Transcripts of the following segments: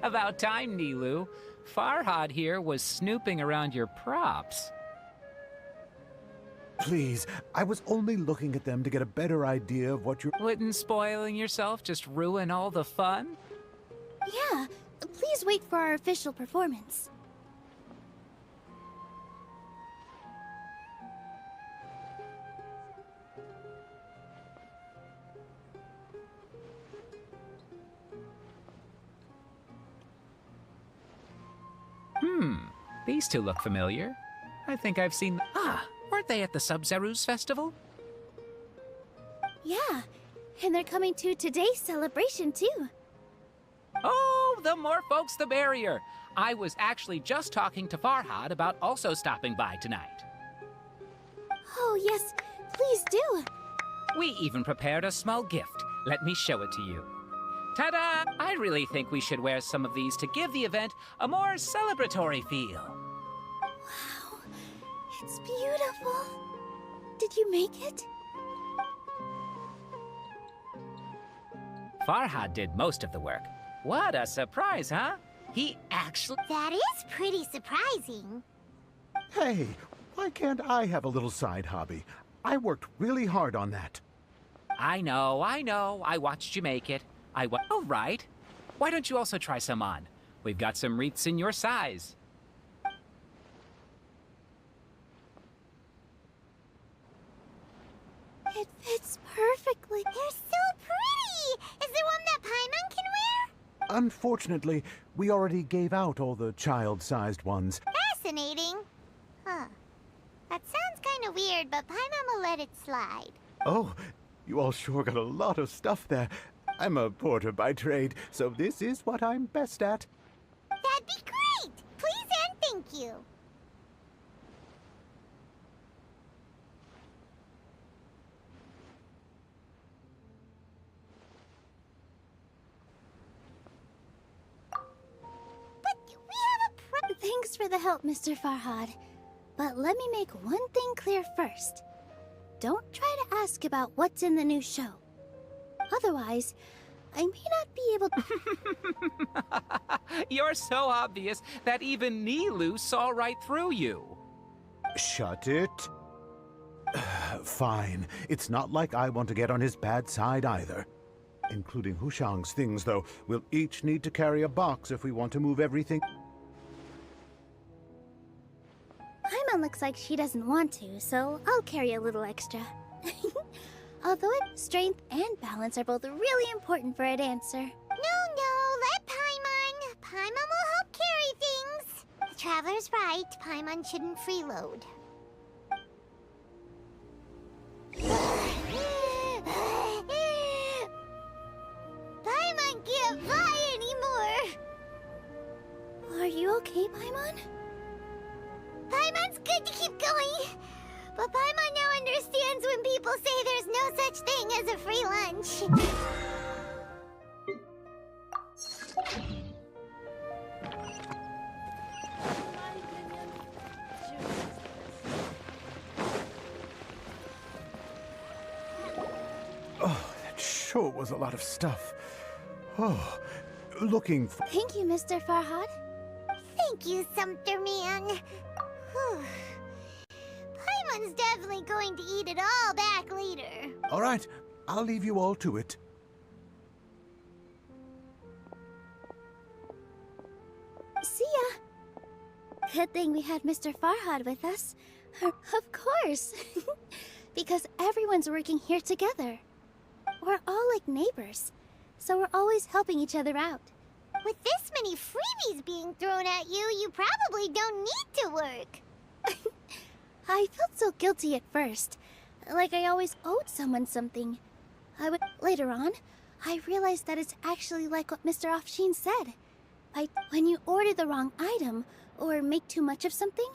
About time, Nilou. Farhad here was snooping around your props. Please, I was only looking at them to get a better idea of what you're... Wouldn't spoiling yourself just ruin all the fun? Yeah, please wait for our official performance. These two look familiar. I think I've seen... Ah, weren't they at the Sub-Zerus festival? Yeah, and they're coming to today's celebration too. Oh, the more folks the merrier. I was actually just talking to Farhad about also stopping by tonight. Oh yes, please do. We even prepared a small gift. Let me show it to you. Ta-da! I really think we should wear some of these to give the event a more celebratory feel. Wow, it's beautiful. Did you make it? Farhad did most of the work. What a surprise, huh? He actually... That is pretty surprising. Hey, why can't I have a little side hobby? I worked really hard on that. I know. I watched you make it. Oh, right. Why don't you also try some on? We've got some wreaths in your size. It fits perfectly. They're so pretty! Is there one that Paimon can wear? Unfortunately, we already gave out all the child-sized ones. Fascinating. Huh. That sounds kind of weird, but Paimon will let it slide. Oh, you all sure got a lot of stuff there. I'm a porter by trade, so this is what I'm best at. That'd be great! Please and thank you. But we have a Thanks for the help, Mr. Farhad. But let me make one thing clear first. Don't try to ask about what's in the new show. Otherwise, I may not be able to... You're so obvious that even Nilou saw right through you. Shut it. Fine. It's not like I want to get on his bad side either. Including Hushang's things, though. We'll each need to carry a box if we want to move everything. Paimon looks like she doesn't want to, so I'll carry a little extra. Although strength and balance are both really important for a dancer. No, let Paimon. Paimon will help carry things. The Traveler's right. Paimon shouldn't freeload. Paimon can't fly anymore. Are you okay, Paimon? Paimon's good to keep going. But Paimon now understands when people say there's no such thing as a free lunch. Oh, that sure was a lot of stuff. Oh, looking for... Thank you, Mr. Farhad. Thank you, Sumpter Man. Whew. Paimon's definitely going to eat it all back later. All right, I'll leave you all to it. See ya. Good thing we had Mr. Farhad with us. Of course. Because everyone's working here together. We're all like neighbors, so we're always helping each other out. With this many freebies being thrown at you, you probably don't need to work. I felt so guilty at first, like I always owed someone something. Later on, I realized that it's actually like what Mr. Afshin said. When you order the wrong item, or make too much of something,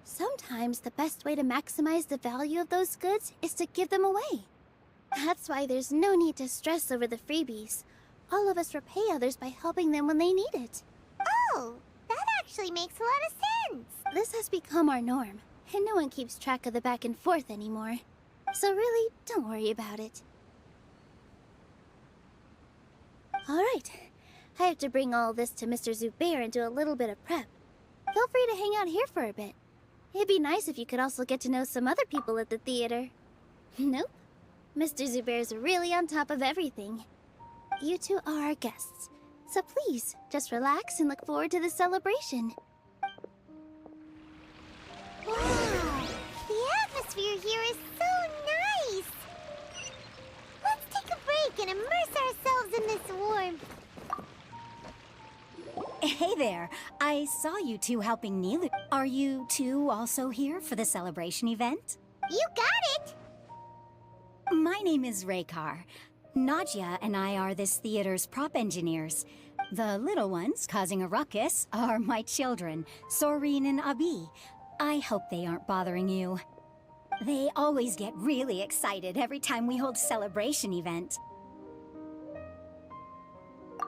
sometimes the best way to maximize the value of those goods is to give them away. That's why there's no need to stress over the freebies. All of us repay others by helping them when they need it. Oh, that actually makes a lot of sense. This has become our norm, and no one keeps track of the back and forth anymore. So really, don't worry about it. Alright, I have to bring all this to Mr. Zubair and do a little bit of prep. Feel free to hang out here for a bit. It'd be nice if you could also get to know some other people at the theater. Nope. Mr. Zubair's really on top of everything. You two are our guests, so please, just relax and look forward to the celebration. Wow, the atmosphere here is so nice. Let's take a break and immerse ourselves in this warmth. Hey there, I saw you two helping Nilou. Are you two also here for the celebration event? You got it! My name is Raykar. Nadia and I are this theater's prop engineers. The little ones causing a ruckus are my children, Soreen and Abi. I hope they aren't bothering you. They always get really excited every time we hold a celebration event.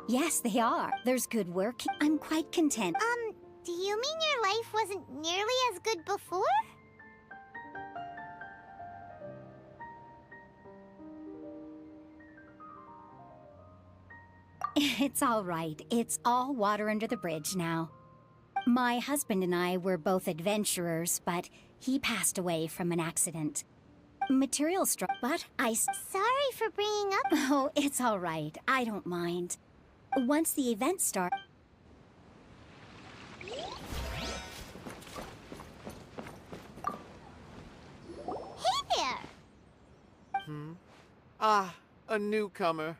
Yes, they are. There's good work. I'm quite content. Do you mean your life wasn't nearly as good before? It's all right. It's all water under the bridge now. My husband and I were both adventurers, but he passed away from an accident. Material struck, but Sorry for bringing up. Oh, it's all right. I don't mind. Once the event starts... Hey there! A newcomer.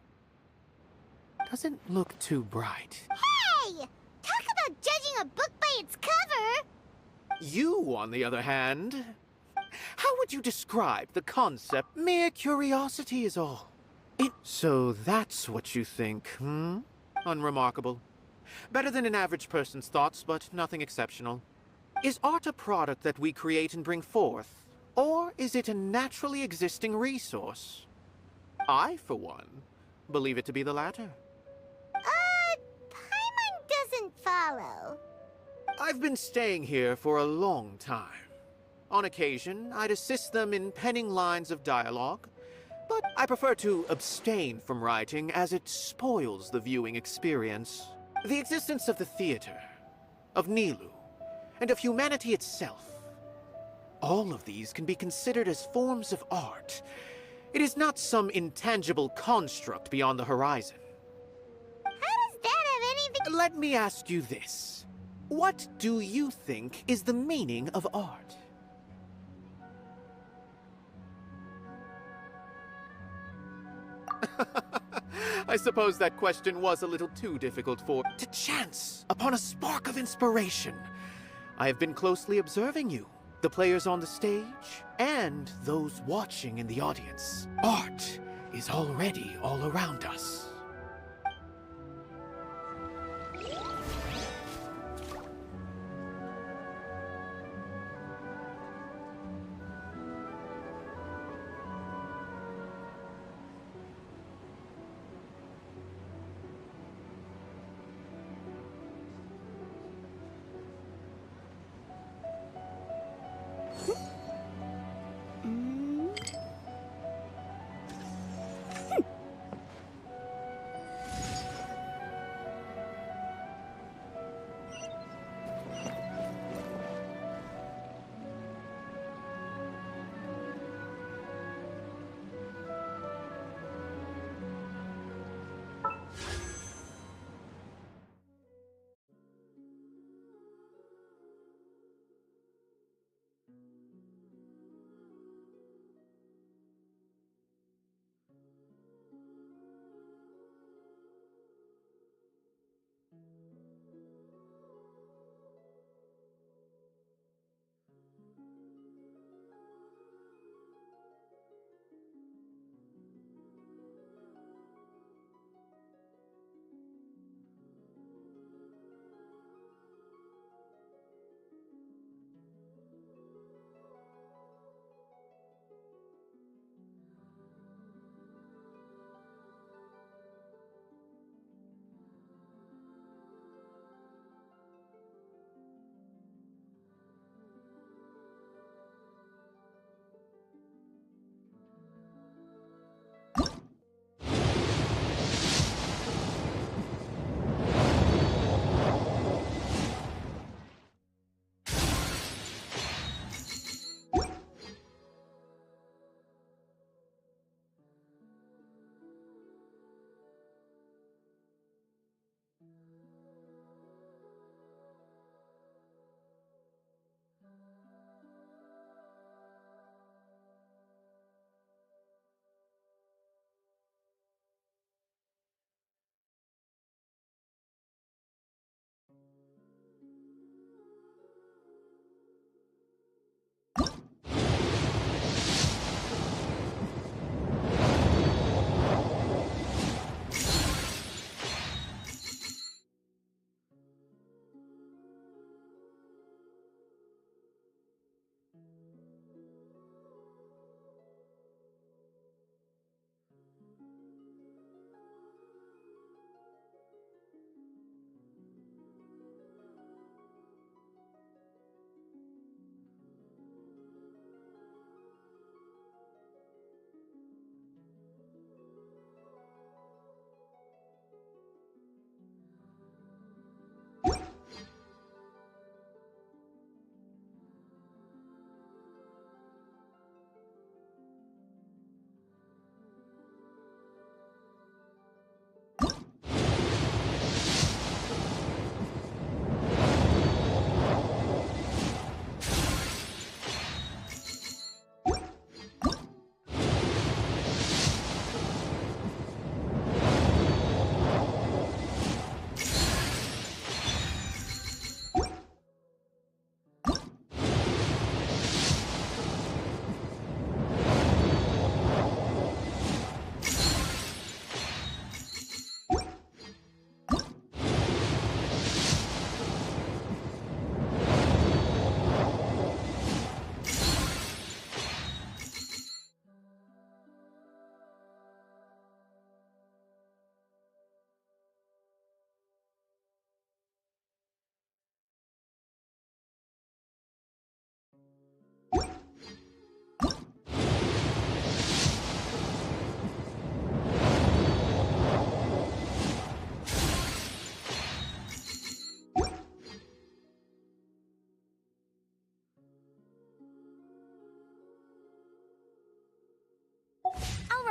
Doesn't look too bright. Hey! Talk about judging a book by its cover! You, on the other hand, how would you describe the concept? Mere curiosity is all. So that's what you think, hmm? Unremarkable. Better than an average person's thoughts, but nothing exceptional. Is art a product that we create and bring forth? Or is it a naturally existing resource? I, for one, believe it to be the latter. Paimon doesn't follow. I've been staying here for a long time. On occasion, I'd assist them in penning lines of dialogue, but I prefer to abstain from writing as it spoils the viewing experience. The existence of the theater, of Nilou, and of humanity itself. All of these can be considered as forms of art. It is not some intangible construct beyond the horizon. How does that have anything? Let me ask you this. What do you think is the meaning of art? I suppose that question was a little too difficult for... To chance upon a spark of inspiration. I have been closely observing you, the players on the stage, and those watching in the audience. Art is already all around us.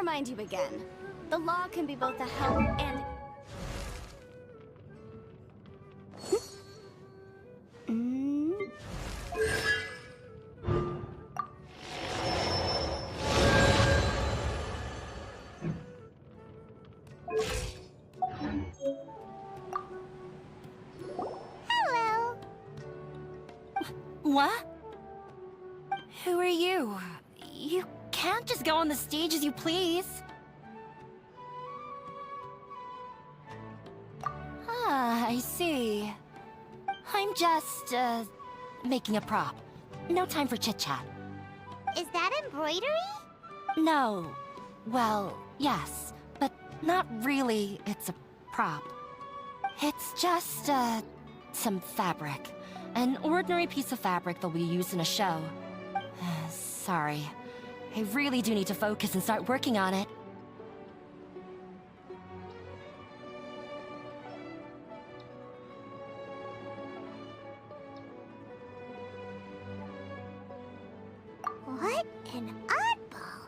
remind you again. The law can be both a help and... Hello. What? Who are you? You can't just go on the stage as you please. Ah, I see. I'm just, making a prop. No time for chit-chat. Is that embroidery? No. Well, yes, but not really. It's a prop. It's just, some fabric. An ordinary piece of fabric that we use in a show. Sorry. I really do need to focus and start working on it. What an oddball.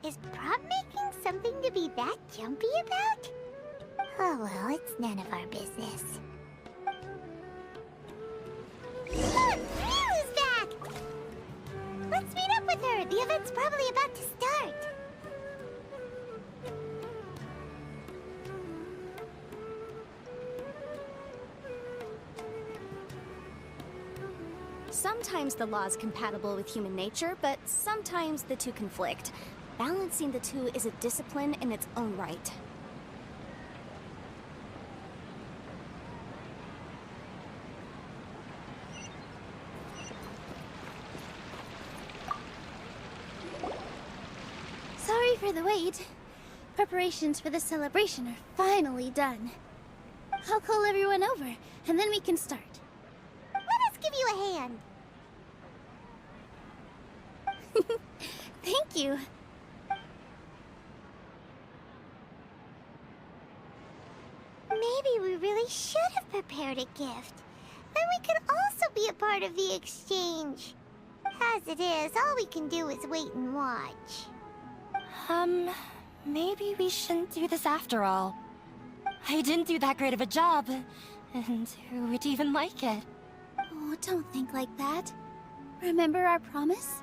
Is prop making something to be that jumpy about? Oh well, it's none of our business. Look, Nilou's back! Let's meet up with her. The event's probably about to start. Sometimes the law is compatible with human nature, but sometimes the two conflict. Balancing the two is a discipline in its own right. Sorry for the wait. Preparations for the celebration are finally done. I'll call everyone over, and then we can start. Let us give you a hand. Thank you. Maybe we really should have prepared a gift. Then we could also be a part of the exchange. As it is, all we can do is wait and watch. Maybe we shouldn't do this after all. I didn't do that great of a job, and who would even like it? Oh, don't think like that. Remember our promise?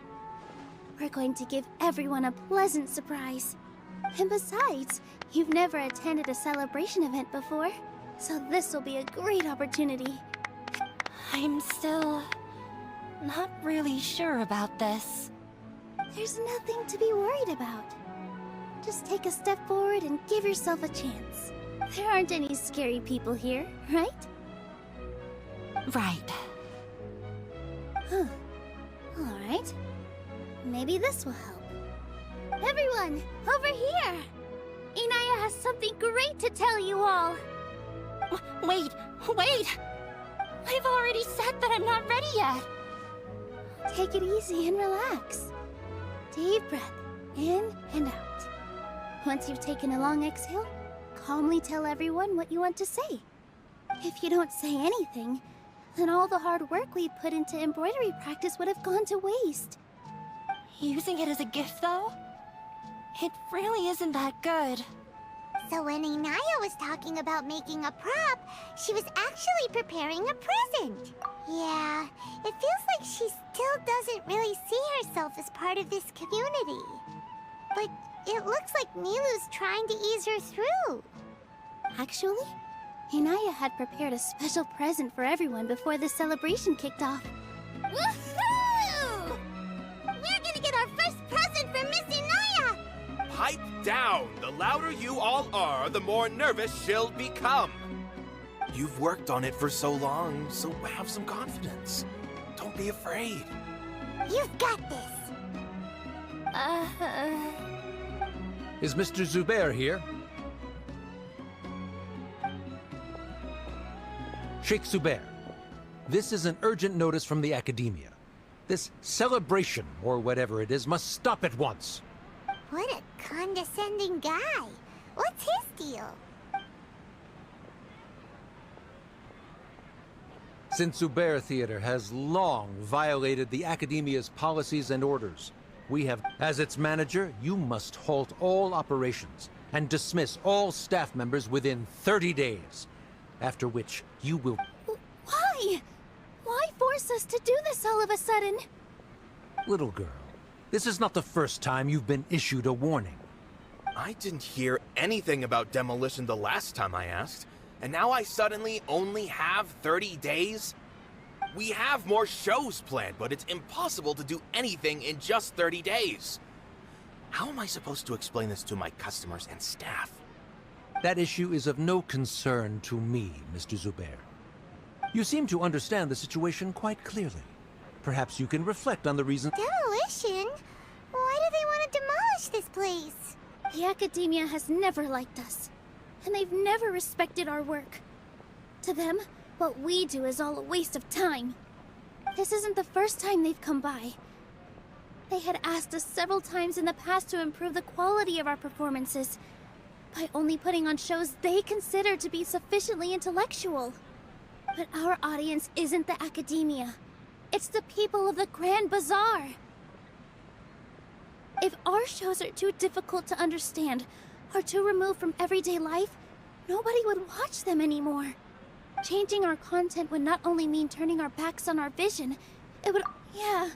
We're going to give everyone a pleasant surprise. And besides, you've never attended a celebration event before, so this will be a great opportunity. I'm still not really sure about this. There's nothing to be worried about. Just take a step forward and give yourself a chance. There aren't any scary people here, right? Right. Huh. All right. Maybe this will help. Everyone, over here! Inaya has something great to tell you all. Wait! I've already said that I'm not ready yet. Take it easy and relax. Deep breath, in and out. Once you've taken a long exhale, calmly tell everyone what you want to say. If you don't say anything, then all the hard work we put into embroidery practice would have gone to waste. Using it as a gift, though? It really isn't that good. So when Inaya was talking about making a prop, she was actually preparing a present. Yeah, it feels like she still doesn't really see herself as part of this community. But it looks like Nilou's trying to ease her through. Actually, Inaya had prepared a special present for everyone before the celebration kicked off. Woohoo! We're gonna get our first present from Miss Inaya! Pipe down! The louder you all are, the more nervous she'll become. You've worked on it for so long, so have some confidence. Don't be afraid. You've got this. Is Mr. Zubair here? Sheikh Zubair, this is an urgent notice from the Academia. This celebration, or whatever it is, must stop at once. What a condescending guy. What's his deal? Since Zubair Theater has long violated the Academia's policies and orders, we have... As its manager, you must halt all operations and dismiss all staff members within 30 days. After which, you will... Why? Why force us to do this all of a sudden? Little girl, this is not the first time you've been issued a warning. I didn't hear anything about demolition the last time I asked, and now I suddenly only have 30 days? We have more shows planned, but it's impossible to do anything in just 30 days. How am I supposed to explain this to my customers and staff? That issue is of no concern to me, Mr. Zubair. You seem to understand the situation quite clearly. Perhaps you can reflect on the reason... Demolition? Why do they want to demolish this place? The academia has never liked us, and they've never respected our work. To them, what we do is all a waste of time. This isn't the first time they've come by. They had asked us several times in the past to improve the quality of our performances by only putting on shows they consider to be sufficiently intellectual. But our audience isn't the academia. It's the people of the Grand Bazaar. If our shows are too difficult to understand or too removed from everyday life, nobody would watch them anymore. Changing our content would not only mean turning our backs on our vision, it would... Yeah,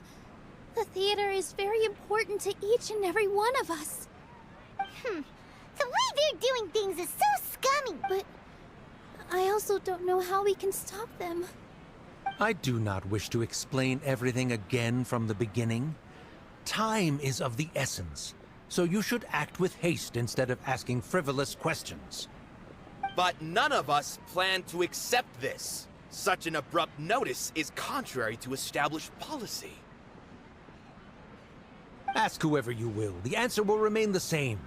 the theater is very important to each and every one of us. The way they're doing things is so scummy. But I also don't know how we can stop them. I do not wish to explain everything again from the beginning. Time is of the essence, so you should act with haste instead of asking frivolous questions. But none of us plan to accept this. Such an abrupt notice is contrary to established policy. Ask whoever you will, the answer will remain the same.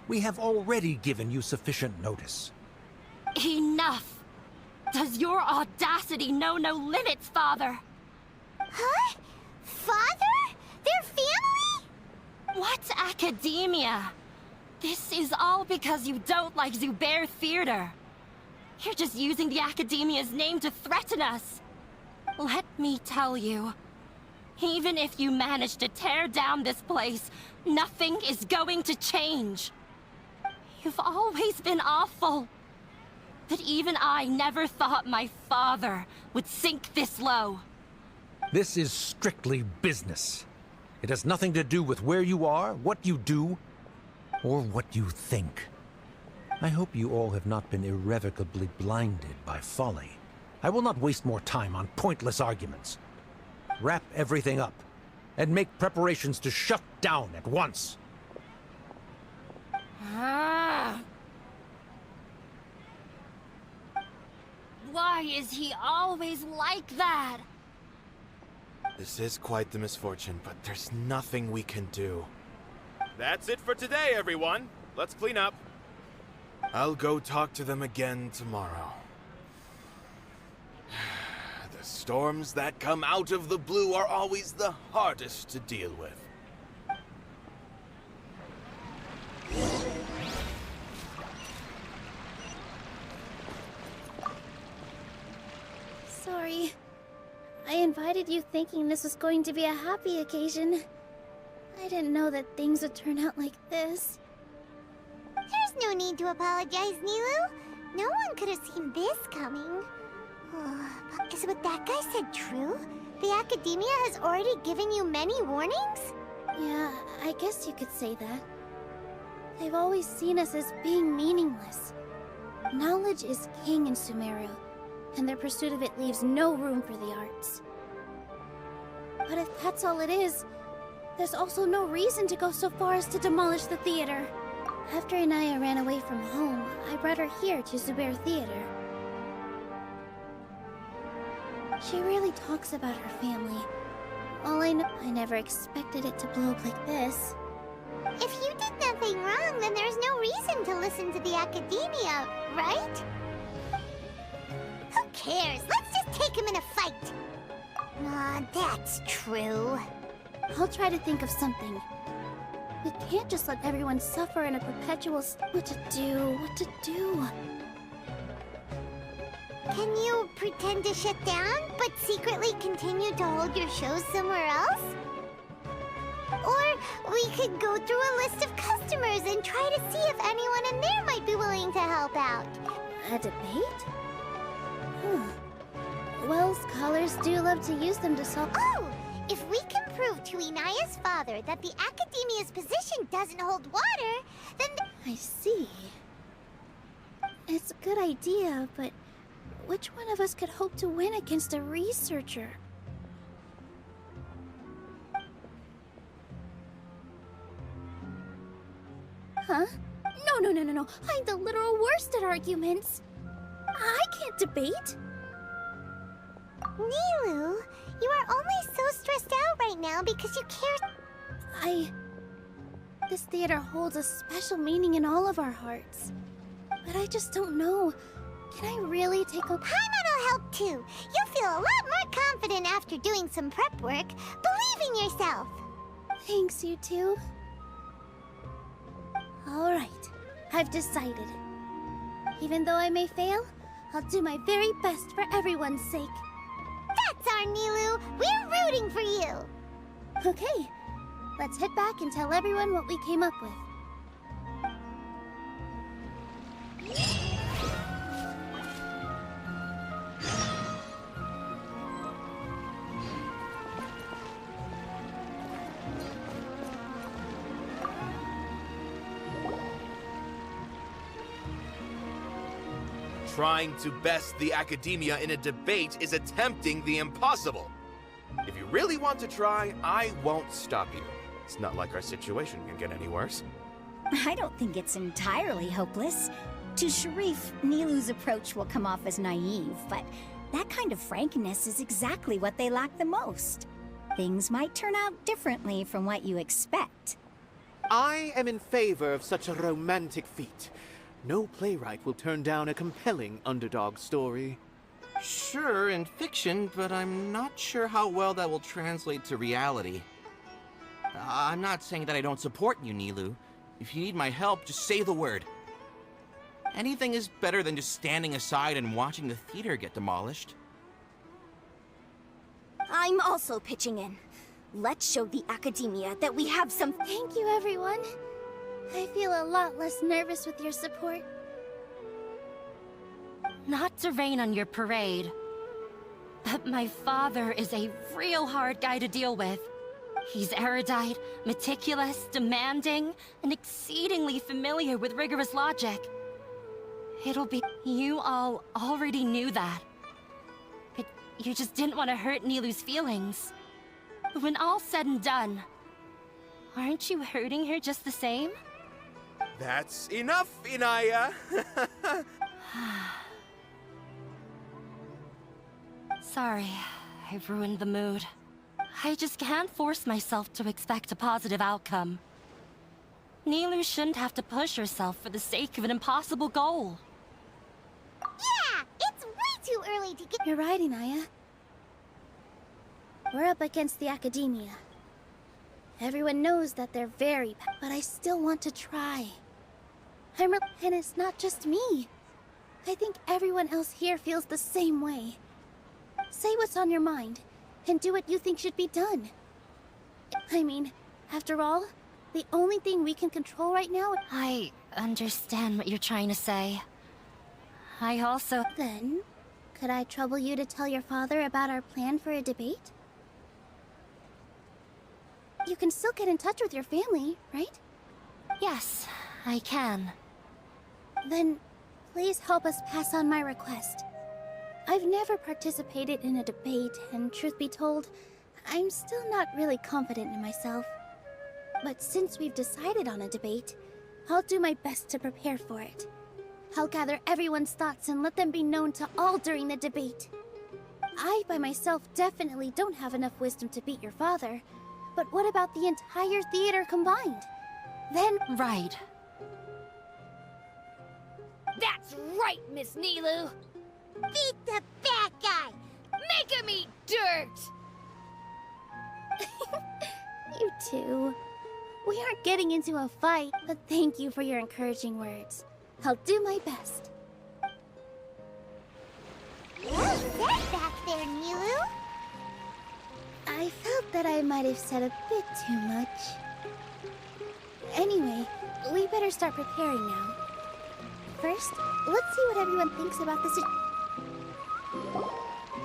We have already given you sufficient notice. Enough! Does your audacity know no limits, Father? Huh? Father? Their family? What's academia? This is all because you don't like Zubair Theater. You're just using the academia's name to threaten us. Let me tell you, even if you manage to tear down this place, nothing is going to change. You've always been awful. But even I never thought my father would sink this low. This is strictly business. It has nothing to do with where you are, what you do, or what you think. I hope you all have not been irrevocably blinded by folly. I will not waste more time on pointless arguments. Wrap everything up, and make preparations to shut down at once. Why is he always like that? This is quite the misfortune, but there's nothing we can do. That's it for today, everyone. Let's clean up. I'll go talk to them again tomorrow. The storms that come out of the blue are always the hardest to deal with. Sorry. I invited you thinking this was going to be a happy occasion. I didn't know that things would turn out like this. There's no need to apologize, Nilou. No one could have seen this coming. But is what that guy said true? The academia has already given you many warnings? Yeah, I guess you could say that. They've always seen us as being meaningless. Knowledge is king in Sumeru, and their pursuit of it leaves no room for the arts. But if that's all it is, there's also no reason to go so far as to demolish the theater. After Inaya ran away from home, I brought her here to Zubair Theater. She really talks about her family. All I know, I never expected it to blow up like this. If you did nothing wrong, then there's no reason to listen to the academia, right? Who cares? Let's just take him in a fight. That's true. I'll try to think of something. We can't just let everyone suffer in a perpetual what to do? Can you pretend to shut down, but secretly continue to hold your shows somewhere else? Or we could go through a list of customers and try to see if anyone in there might be willing to help out. A debate? Well, scholars do love to use them to solve... Oh! If we can prove to Inaya's father that the Academia's position doesn't hold water, then... I see. It's a good idea, but which one of us could hope to win against a researcher? Huh? No. I'm the literal worst at arguments. I can't debate. Nilou, you are only so stressed out right now because you care... This theater holds a special meaning in all of our hearts. But I just don't know. Can I really take a... Paimon'll help too. You'll feel a lot more confident after doing some prep work. Believe in yourself. Thanks, you two. Alright, I've decided. Even though I may fail, I'll do my very best for everyone's sake. That's our Nilou. We're rooting for you. Okay, let's head back and tell everyone what we came up with. Trying to best the Academia in a debate is attempting the impossible. If you really want to try, I won't stop you. It's not like our situation can get any worse. I don't think it's entirely hopeless. To Sharif, Nilou's approach will come off as naive, but that kind of frankness is exactly what they lack the most. Things might turn out differently from what you expect. I am in favor of such a romantic feat. No playwright will turn down a compelling underdog story. Sure, in fiction, but I'm not sure how well that will translate to reality. I'm not saying that I don't support you, Nilou. If you need my help, just say the word. Anything is better than just standing aside and watching the theater get demolished. I'm also pitching in. Let's show the Academia that we have some... Thank you, everyone. I feel a lot less nervous with your support. Not to rain on your parade, but my father is a real hard guy to deal with. He's erudite, meticulous, demanding, and exceedingly familiar with rigorous logic. It'll be... You all already knew that. But you just didn't want to hurt Nilou's feelings. But when all's said and done, aren't you hurting her just the same? That's enough, Inaya! Sorry, I ruined the mood. I just can't force myself to expect a positive outcome. Nilou shouldn't have to push herself for the sake of an impossible goal. Yeah, it's way too early to get... You're right, Inaya. We're up against the Academia. Everyone knows that they're very... But I still want to try. And it's not just me. I think everyone else here feels the same way. Say what's on your mind, and do what you think should be done. I mean, after all, the only thing we can control right now... I understand what you're trying to say. I also... Then, could I trouble you to tell your father about our plan for a debate? You can still get in touch with your family, right? Yes, I can. Then, please help us pass on my request. I've never participated in a debate, and truth be told, I'm still not really confident in myself. But since we've decided on a debate, I'll do my best to prepare for it. I'll gather everyone's thoughts and let them be known to all during the debate. I, by myself, definitely don't have enough wisdom to beat your father. But what about the entire theater combined? Then... Right. That's right, Miss Nilou! Beat the bad guy! Make him eat dirt! You two. We aren't getting into a fight, but thank you for your encouraging words. I'll do my best. What's that back there, Nilou? I felt that I might have said a bit too much. Anyway, we better start preparing now. First, let's see what everyone thinks about this.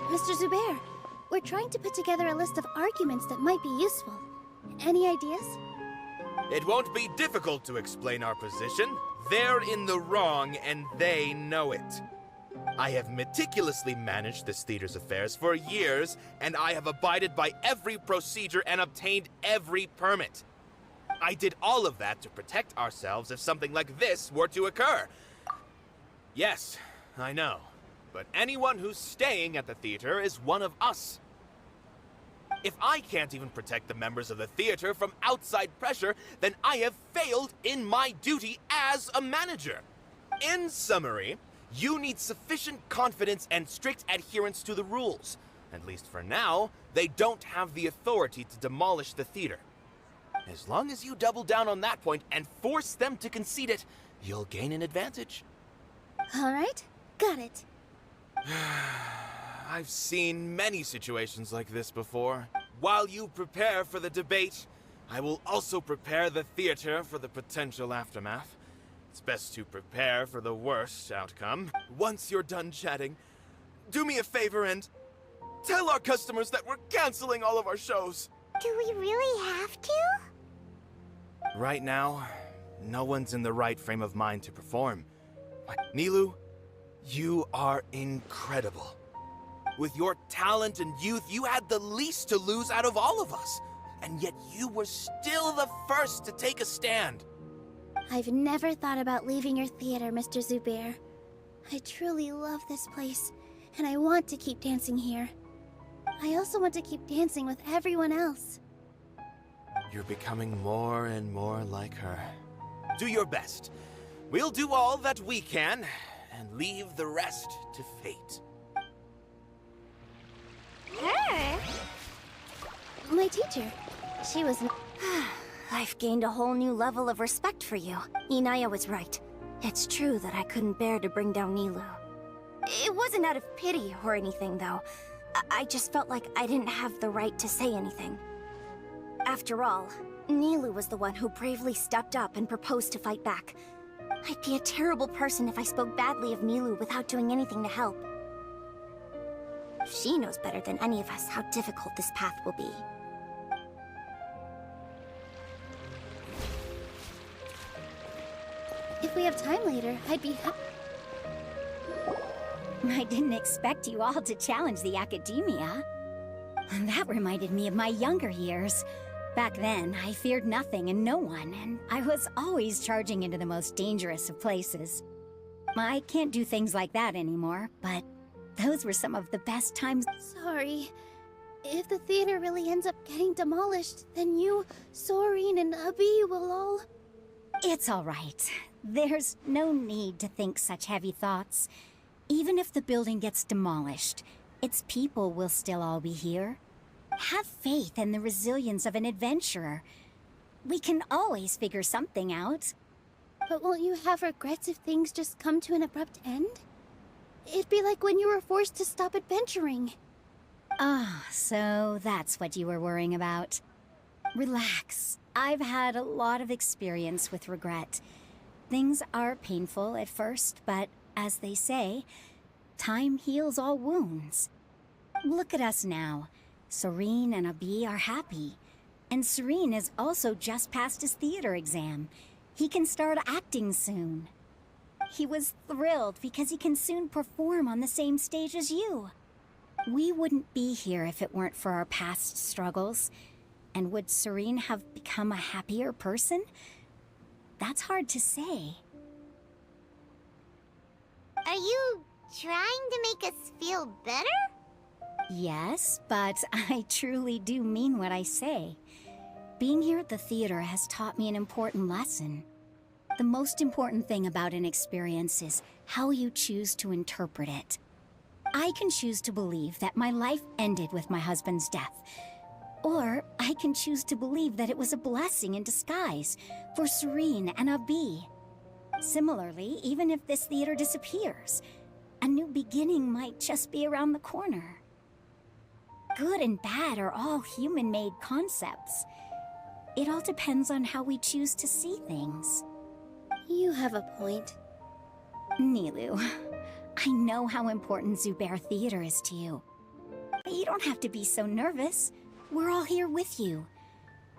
Mr. Zubair, we're trying to put together a list of arguments that might be useful. Any ideas? It won't be difficult to explain our position. They're in the wrong, and they know it. I have meticulously managed this theater's affairs for years, and I have abided by every procedure and obtained every permit. I did all of that to protect ourselves if something like this were to occur. Yes, I know. But anyone who's staying at the theater is one of us. If I can't even protect the members of the theater from outside pressure, then I have failed in my duty as a manager. In summary, you need sufficient confidence and strict adherence to the rules. At least for now, they don't have the authority to demolish the theater. As long as you double down on that point and force them to concede it, you'll gain an advantage. All right, got it. I've seen many situations like this before. While you prepare for the debate, I will also prepare the theater for the potential aftermath. It's best to prepare for the worst outcome. Once you're done chatting, do me a favor and tell our customers that we're canceling all of our shows. Do we really have to? Right now, no one's in the right frame of mind to perform. Nilou, you are incredible. With your talent and youth, you had the least to lose out of all of us. And yet you were still the first to take a stand. I've never thought about leaving your theater, Mr. Zubair. I truly love this place, and I want to keep dancing here. I also want to keep dancing with everyone else. You're becoming more and more like her. Do your best. We'll do all that we can, and leave the rest to fate. Her? My teacher. She was... I've gained a whole new level of respect for you. Inaya was right. It's true that I couldn't bear to bring down Nilou. It wasn't out of pity or anything, though. I just felt like I didn't have the right to say anything. After all, Nilou was the one who bravely stepped up and proposed to fight back. I'd be a terrible person if I spoke badly of Nilou without doing anything to help. She knows better than any of us how difficult this path will be. If we have time later, I'd be I didn't expect you all to challenge the academia. That reminded me of my younger years. Back then, I feared nothing and no one, and I was always charging into the most dangerous of places. I can't do things like that anymore, but those were some of the best times. Sorry. If the theater really ends up getting demolished, then you, Soren, and Abi will all... It's all right. There's no need to think such heavy thoughts. Even if the building gets demolished, its people will still all be here. Have faith in the resilience of an adventurer. We can always figure something out. But won't you have regrets if things just come to an abrupt end? It'd be like when you were forced to stop adventuring. Ah, so that's what you were worrying about. Relax. I've had a lot of experience with regret. Things are painful at first, but as they say, time heals all wounds. Look at us now. Soren and Abi are happy. And Soren has also just passed his theater exam. He can start acting soon. He was thrilled because he can soon perform on the same stage as you. We wouldn't be here if it weren't for our past struggles. And would Soren have become a happier person? That's hard to say. Are you trying to make us feel better? Yes, but I truly do mean what I say. Being here at the theater has taught me an important lesson. The most important thing about an experience is how you choose to interpret it. I can choose to believe that my life ended with my husband's death. Or I can choose to believe that it was a blessing in disguise for Soren and Abi. Similarly, even if this theater disappears, a new beginning might just be around the corner. good and bad are all human-made concepts. It all depends on how we choose to see things. You have a point. Nilou, I know how important Zubair Theater is to you. You don't have to be so nervous. We're all here with you.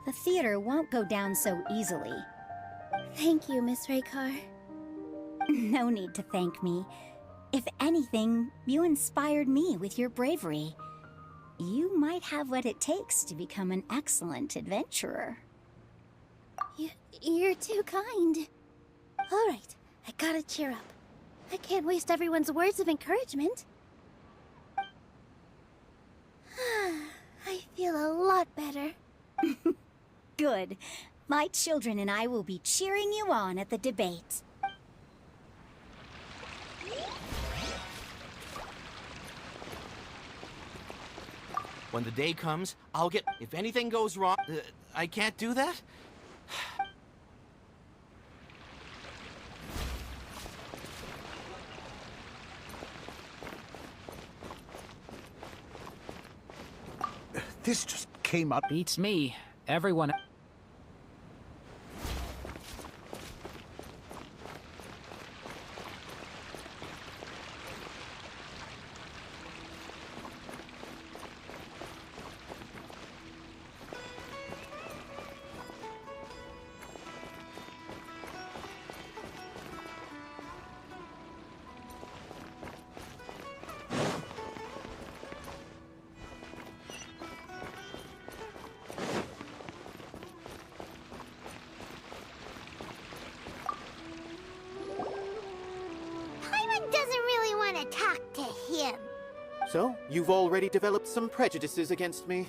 The theater won't go down so easily. Thank you, Miss Raykar. No need to thank me. If anything, you inspired me with your bravery. You might have what it takes to become an excellent adventurer. You're too kind. All right, I gotta cheer up. I can't waste everyone's words of encouragement. I feel a lot better. Good. My children and I will be cheering you on at the debate. When the day comes, I'll get... If anything goes wrong... I can't do that? This just came up. Beats me. Everyone... Talk to him. So, you've already developed some prejudices against me.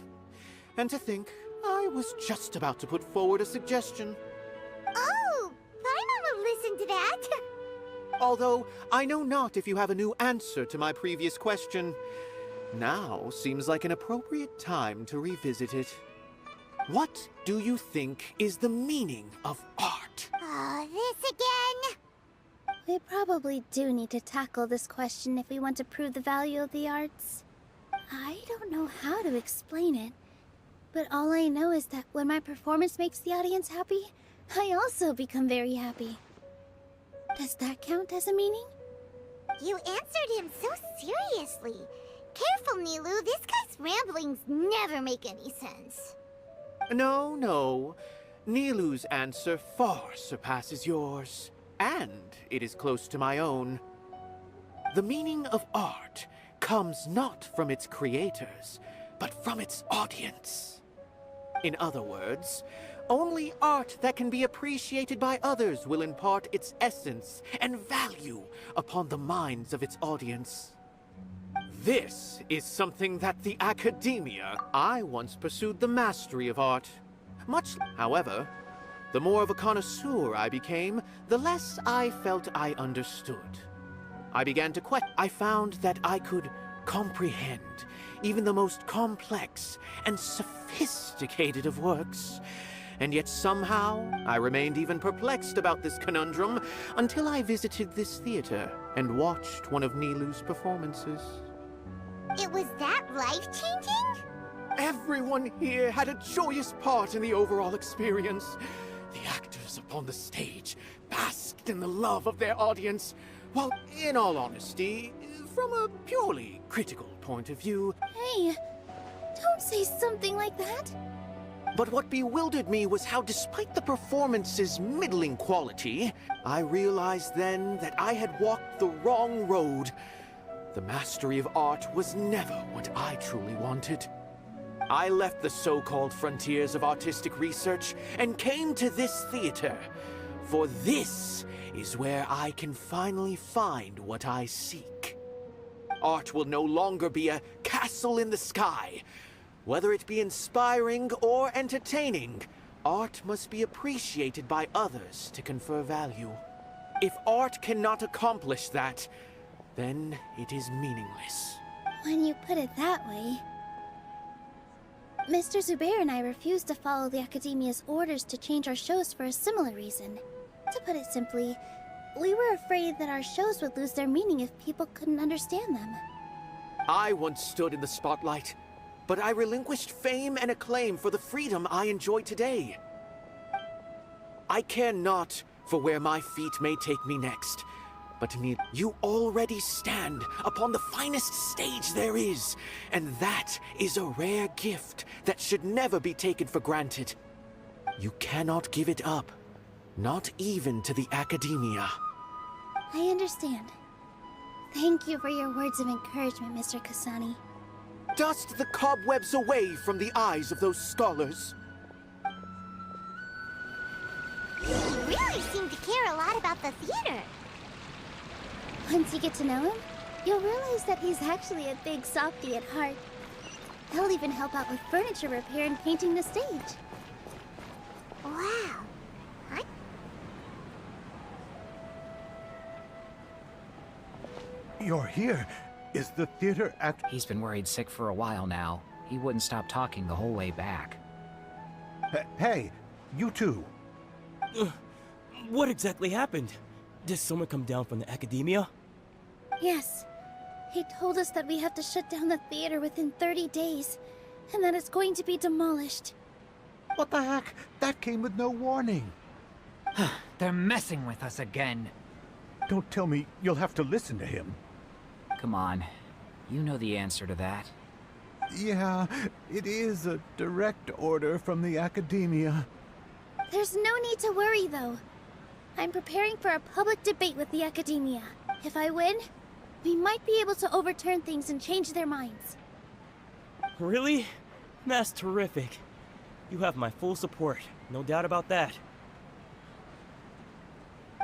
And to think, I was just about to put forward a suggestion. Oh, Paimon will listen to that. Although, I know not if you have a new answer to my previous question. Now seems like an appropriate time to revisit it. What do you think is the meaning of art? Oh, this again? We probably do need to tackle this question if we want to prove the value of the arts. I don't know how to explain it, but all I know is that when my performance makes the audience happy, I also become very happy. Does that count as a meaning? You answered him so seriously. Careful, Nilou. This guy's ramblings never make any sense. No. Nilou's answer far surpasses yours. And it is close to my own. The meaning of art comes not from its creators, but from its audience. In other words, only art that can be appreciated by others will impart its essence and value upon the minds of its audience. This is something that the academia... I once pursued the mastery of art. However, the more of a connoisseur I became, the less I felt I understood. I began to question. I found that I could comprehend even the most complex and sophisticated of works. And yet somehow, I remained even perplexed about this conundrum until I visited this theater and watched one of Nilou's performances. It was that life-changing? Everyone here had a joyous part in the overall experience. The actors upon the stage basked in the love of their audience, while, in all honesty, from a purely critical point of view... Hey, don't say something like that. But what bewildered me was how, despite the performance's middling quality, I realized then that I had walked the wrong road. The mastery of art was never what I truly wanted. I left the so-called frontiers of artistic research and came to this theater, for this is where I can finally find what I seek. Art will no longer be a castle in the sky. Whether it be inspiring or entertaining, art must be appreciated by others to confer value. If art cannot accomplish that, then it is meaningless. When you put it that way... Mr. Zubair and I refused to follow the Academia's orders to change our shows for a similar reason. To put it simply, we were afraid that our shows would lose their meaning if people couldn't understand them. I once stood in the spotlight, but I relinquished fame and acclaim for the freedom I enjoy today. I care not for where my feet may take me next, but you already stand upon the finest stage there is, and that is a rare gift that should never be taken for granted. You cannot give it up, not even to the academia. I understand. Thank you for your words of encouragement, Mr. Kasani. Dust the cobwebs away from the eyes of those scholars. You really seem to care a lot about the theater. Once you get to know him, you'll realize that he's actually a big softie at heart. He'll even help out with furniture repair and painting the stage. Wow. You're here. Is the theater act... He's been worried sick for a while now. He wouldn't stop talking the whole way back. Hey, you two. What exactly happened? Did someone come down from the academia? Yes. He told us that we have to shut down the theater within 30 days, and that it's going to be demolished. What the heck? That came with no warning. They're messing with us again. Don't tell me you'll have to listen to him. Come on. You know the answer to that. Yeah, it is a direct order from the academia. There's no need to worry, though. I'm preparing for a public debate with the academia. If I win, we might be able to overturn things and change their minds. Really? That's terrific. You have my full support, no doubt about that.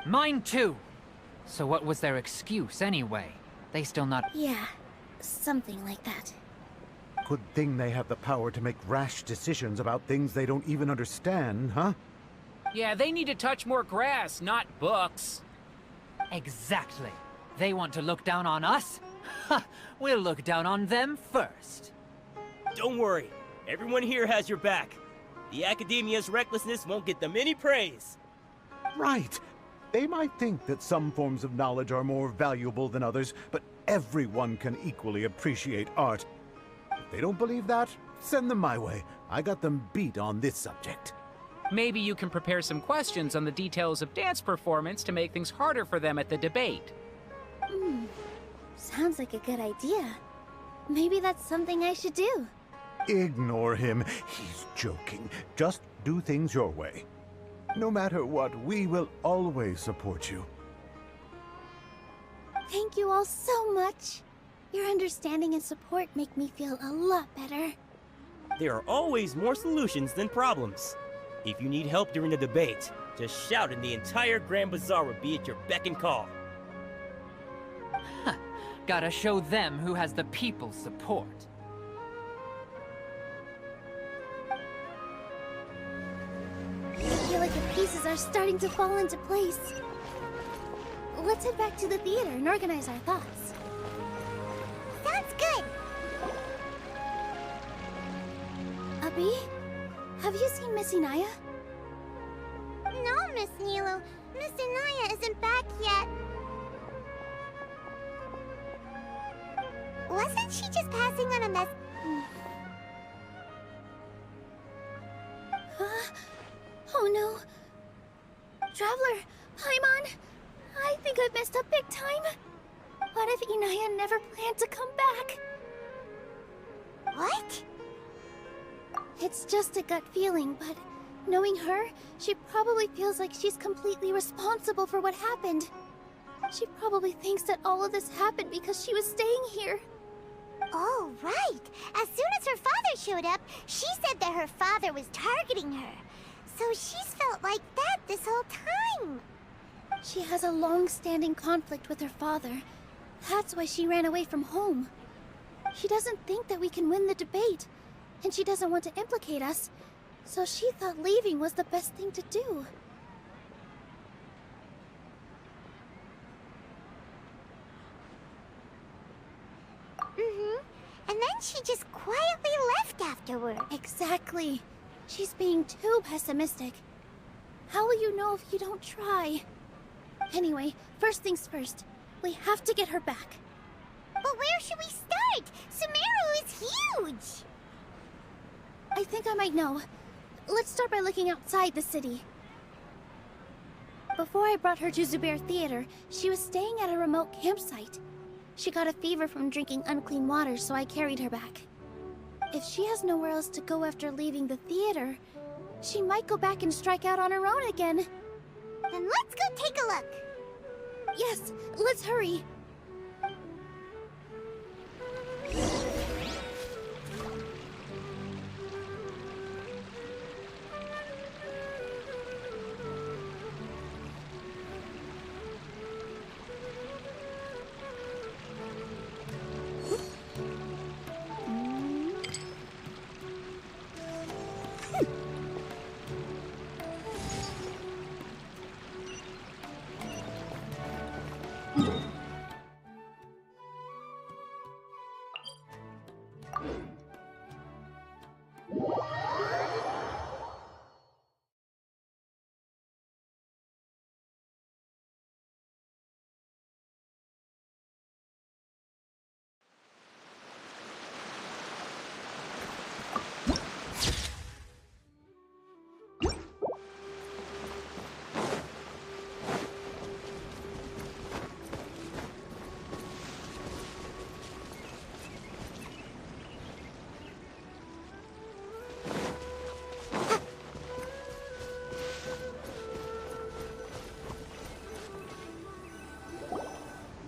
Mine too. So what was their excuse anyway? They still not... Yeah, something like that. Good thing they have the power to make rash decisions about things they don't even understand, huh? Yeah, they need to touch more grass, not books. Exactly. They want to look down on us? Ha! We'll look down on them first. Don't worry. Everyone here has your back. The academia's recklessness won't get them any praise. Right. They might think that some forms of knowledge are more valuable than others, but everyone can equally appreciate art. If they don't believe that, send them my way. I got them beat on this subject. Maybe you can prepare some questions on the details of dance performance to make things harder for them at the debate. Sounds like a good idea. Maybe that's something I should do. Ignore him. He's joking. Just do things your way. No matter what, we will always support you. Thank you all so much. Your understanding and support make me feel a lot better. There are always more solutions than problems. If you need help during the debate, just shout and the entire Grand Bazaar will be at your beck and call. Gotta show them who has the people's support. I feel like the pieces are starting to fall into place. Let's head back to the theater and organize our thoughts. Sounds good. Abi, have you seen Miss Inaya? No, Miss Nilou. Miss Inaya isn't back yet. Wasn't she just passing on a mess? Oh no. Traveler, Paimon, I think I've messed up big time. What if Inaya never planned to come back? What? It's just a gut feeling, but knowing her, she probably feels like she's completely responsible for what happened. She probably thinks that all of this happened because she was staying here. Oh, right. As soon as her father showed up, she said that her father was targeting her. So she's felt like that this whole time. She has a long-standing conflict with her father. That's why she ran away from home. She doesn't think that we can win the debate, and she doesn't want to implicate us, so she thought leaving was the best thing to do. And then she just quietly left afterward. Exactly. She's being too pessimistic. How will you know if you don't try? Anyway, first things first. We have to get her back. But where should we start? Sumeru is huge! I think I might know. Let's start by looking outside the city. Before I brought her to Zubair Theater, she was staying at a remote campsite. She got a fever from drinking unclean water, so I carried her back. If she has nowhere else to go after leaving the theater, she might go back and strike out on her own again. Then let's go take a look. Yes, let's hurry.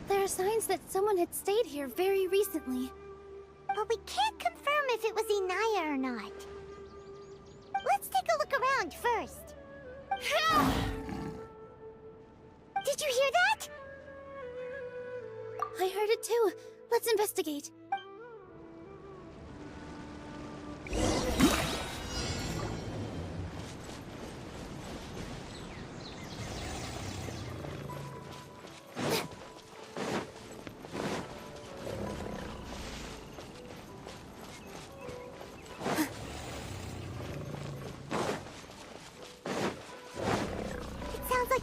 There are signs that someone had stayed here very recently. But we can't confirm if it was Inaya or not. Let's take a look around first. Did you hear that? I heard it too. Let's investigate.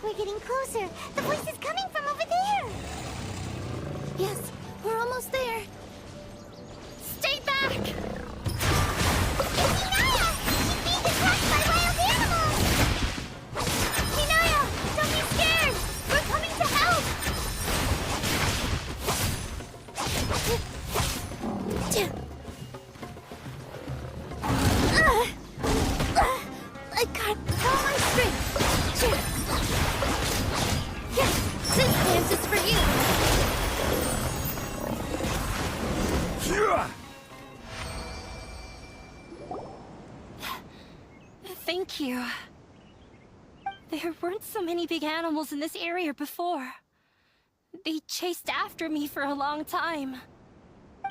We're getting closer. The voice is coming from over there. Yes, we're almost there. Stay back! It's Inaya! She's being attacked by wild animals! Inaya, don't be scared! We're coming to help! I got all my strength. Yes, this dance is for you. Thank you. There weren't so many big animals in this area before. They chased after me for a long time.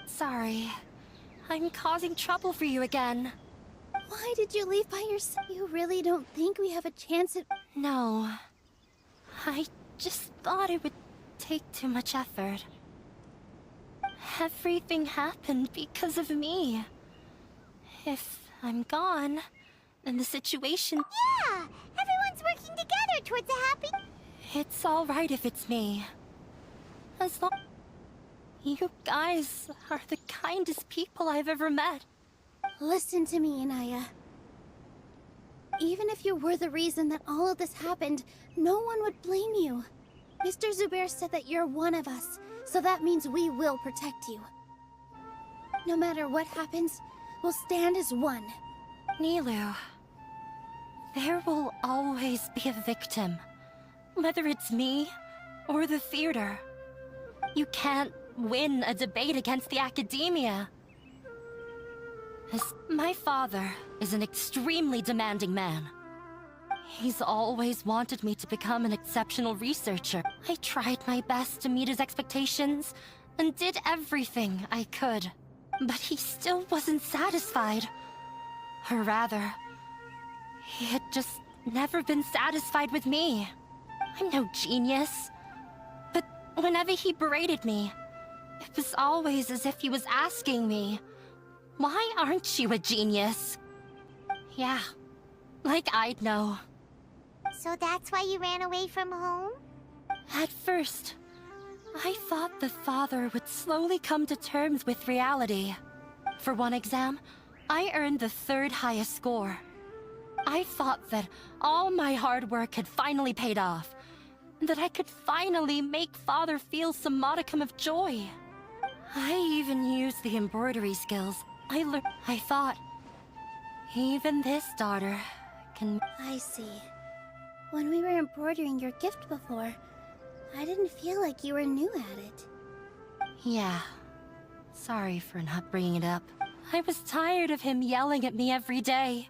Sorry. I'm causing trouble for you again. Why did you leave by yourself? You really don't think we have a chance at... No. I just thought it would take too much effort. Everything happened because of me. If I'm gone, then the situation... Yeah! Everyone's working together towards a happy... It's all right if it's me. As long... You guys are the kindest people I've ever met. Listen to me, Inaya. Even if you were the reason that all of this happened, no one would blame you. Mr. Zubair said that you're one of us, so that means we will protect you. No matter what happens, we'll stand as one. Nilou, there will always be a victim. Whether it's me or the theater. You can't win a debate against the academia. My father is an extremely demanding man. He's always wanted me to become an exceptional researcher. I tried my best to meet his expectations and did everything I could. But he still wasn't satisfied. Or rather, he had just never been satisfied with me. I'm no genius. But whenever he berated me, it was always as if he was asking me, "Why aren't you a genius?" Yeah, like I'd know. So that's why you ran away from home? At first, I thought the father would slowly come to terms with reality. For one exam, I earned the 3rd highest score. I thought that all my hard work had finally paid off, and that I could finally make Father feel some modicum of joy. I even used the embroidery skills I learned. I thought, even this daughter can... I see. When we were embroidering your gift before, I didn't feel like you were new at it. Yeah. Sorry for not bringing it up. I was tired of him yelling at me every day.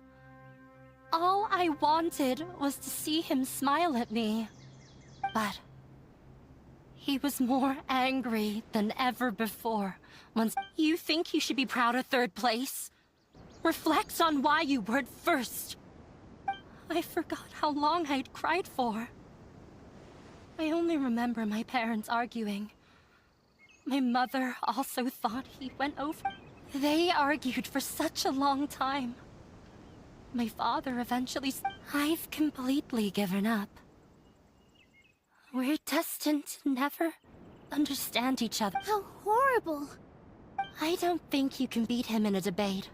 All I wanted was to see him smile at me. But he was more angry than ever before. Once you think you should be proud of 3rd place, reflect on why you weren't 1st. I forgot how long I'd cried for. I only remember my parents arguing. My mother also thought he went over. They argued for such a long time. My father eventually... I've completely given up. We're destined to never understand each other. How horrible! I don't think you can beat him in a debate.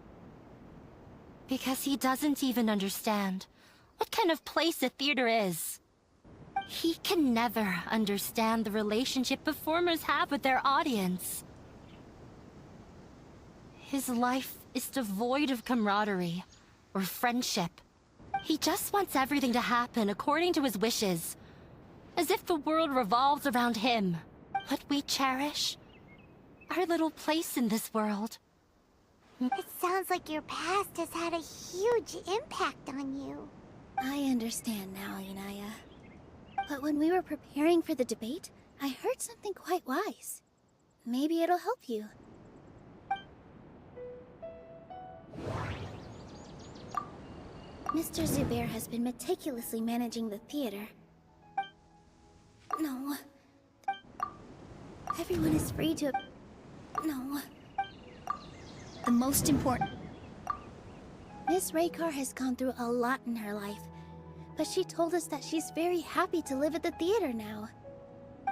Because he doesn't even understand what kind of place a theater is. He can never understand the relationship performers have with their audience. His life is devoid of camaraderie or friendship. He just wants everything to happen according to his wishes, as if the world revolves around him. What we cherish, our little place in this world. It sounds like your past has had a huge impact on you. I understand now, Inaya. But when we were preparing for the debate, I heard something quite wise. Maybe it'll help you. Mr. Zubair has been meticulously managing the theater. No. Everyone is free to... No. The most important... Miss Raykar has gone through a lot in her life, but she told us that she's very happy to live at the theater now.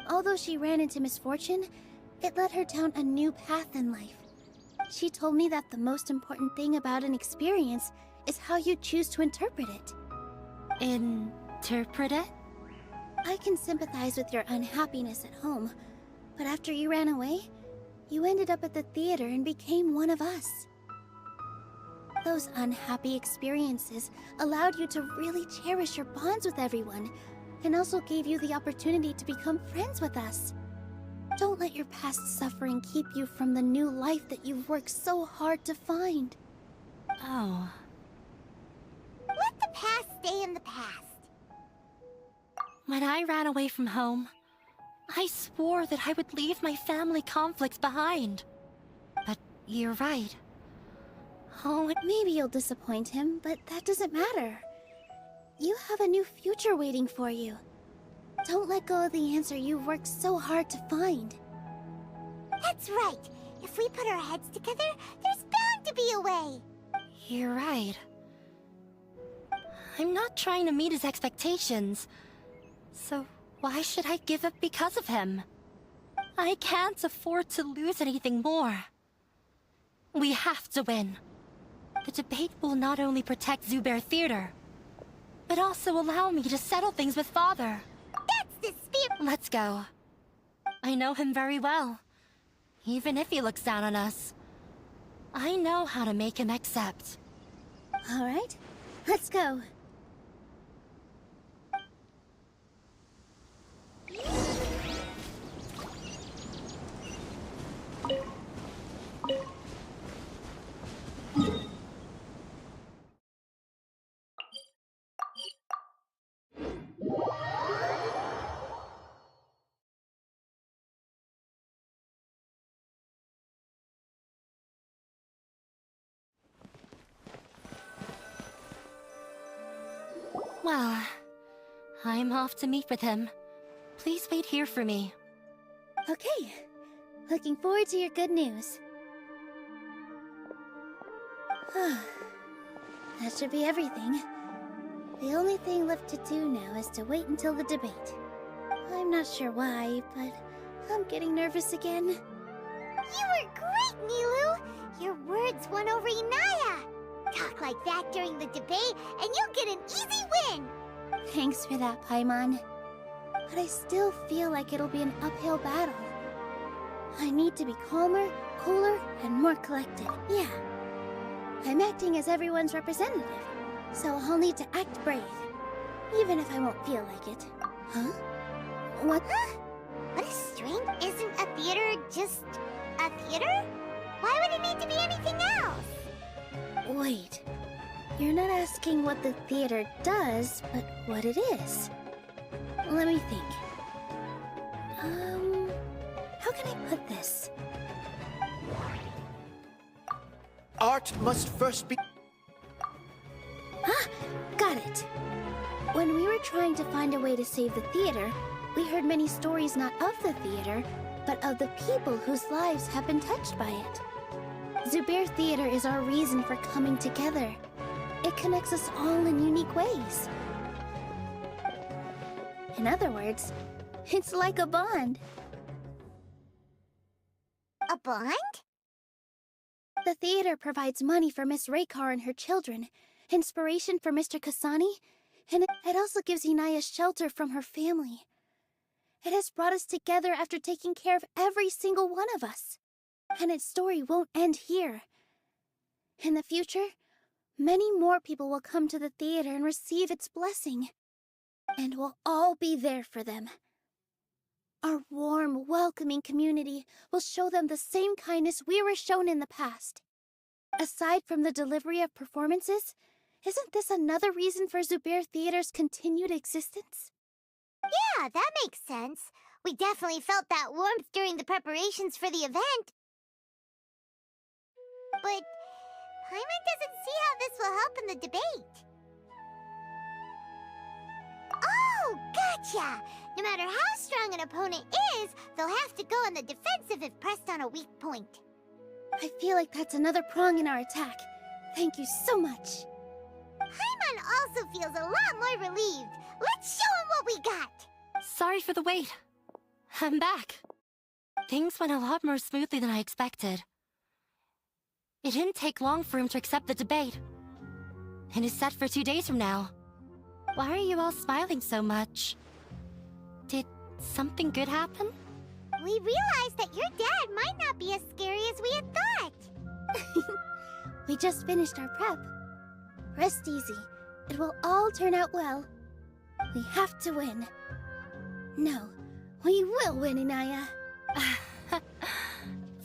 Although she ran into misfortune, it led her down a new path in life. She told me that the most important thing about an experience is how you choose to interpret it. Interpret it? I can sympathize with your unhappiness at home, but after you ran away, you ended up at the theater and became one of us. Those unhappy experiences allowed you to really cherish your bonds with everyone, and also gave you the opportunity to become friends with us. Don't let your past suffering keep you from the new life that you've worked so hard to find. Oh. Let the past stay in the past. When I ran away from home, I swore that I would leave my family conflicts behind. But you're right. Oh, maybe you'll disappoint him, but that doesn't matter. You have a new future waiting for you. Don't let go of the answer you've worked so hard to find. That's right. If we put our heads together, there's bound to be a way. You're right. I'm not trying to meet his expectations. So why should I give up because of him? I can't afford to lose anything more. We have to win. The debate will not only protect Zubair Theater, but also allow me to settle things with Father. That's the spirit! Let's go. I know him very well. Even if he looks down on us, I know how to make him accept. All right, let's go. Well, I'm off to meet with him. Please wait here for me. Okay. Looking forward to your good news. That should be everything. The only thing left to do now is to wait until the debate. I'm not sure why, but I'm getting nervous again. You were great, Nilou! Your words won over Inaya! Talk like that during the debate, and you'll get an easy win! Thanks for that, Paimon. But I still feel like it'll be an uphill battle. I need to be calmer, cooler, and more collected. Yeah. I'm acting as everyone's representative, so I'll need to act brave. Even if I won't feel like it. Huh? What? Huh? What a strange... Isn't a theater just a theater? Why would it need to be anything else? Wait. You're not asking what the theater does, but what it is. Let me think. How can I put this? Art must first be... Ah! Got it! When we were trying to find a way to save the theater, we heard many stories not of the theater, but of the people whose lives have been touched by it. Zubair Theater is our reason for coming together. It connects us all in unique ways. In other words, it's like a bond. A bond? The theater provides money for Miss Raykar and her children, inspiration for Mr. Kasani, and it also gives Inaya shelter from her family. It has brought us together after taking care of every single one of us. And its story won't end here. In the future, many more people will come to the theater and receive its blessing. And we'll all be there for them. Our warm, welcoming community will show them the same kindness we were shown in the past. Aside from the delivery of performances, isn't this another reason for Zubair Theater's continued existence? Yeah, that makes sense. We definitely felt that warmth during the preparations for the event. But Paimon doesn't see how this will help in the debate. Oh, gotcha! No matter how strong an opponent is, they'll have to go on the defensive if pressed on a weak point. I feel like that's another prong in our attack. Thank you so much. Paimon also feels a lot more relieved. Let's show him what we got! Sorry for the wait. I'm back. Things went a lot more smoothly than I expected. It didn't take long for him to accept the debate. And it's set for 2 days from now. Why are you all smiling so much? Did something good happen? We realized that your dad might not be as scary as we had thought. We just finished our prep. Rest easy. It will all turn out well. We have to win. No, we will win, Inaya.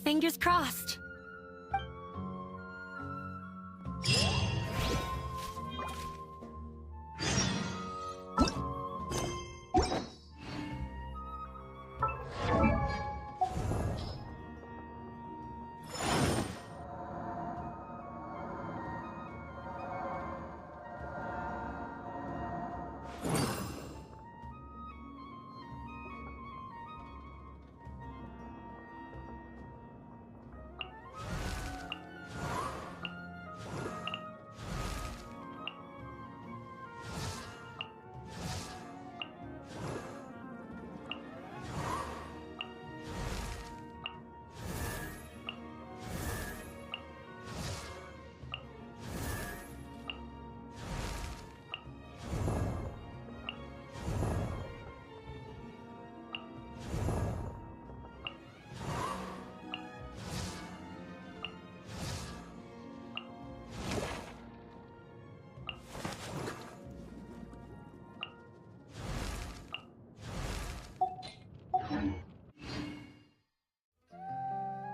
Fingers crossed.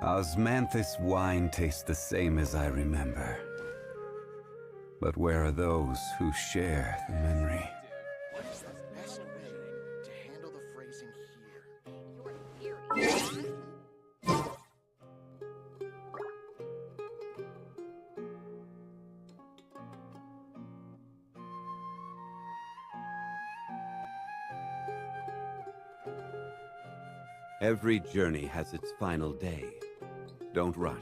Osmanthus wine tastes the same as I remember. But where are those who share the memory? What is the best way to handle the phrasing here? Every journey has its final day. Don't rush.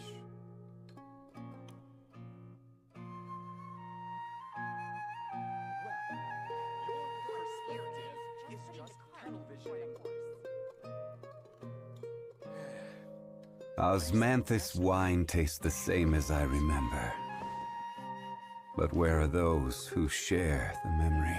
Osmanthus wine tastes the same as I remember. But where are those who share the memory?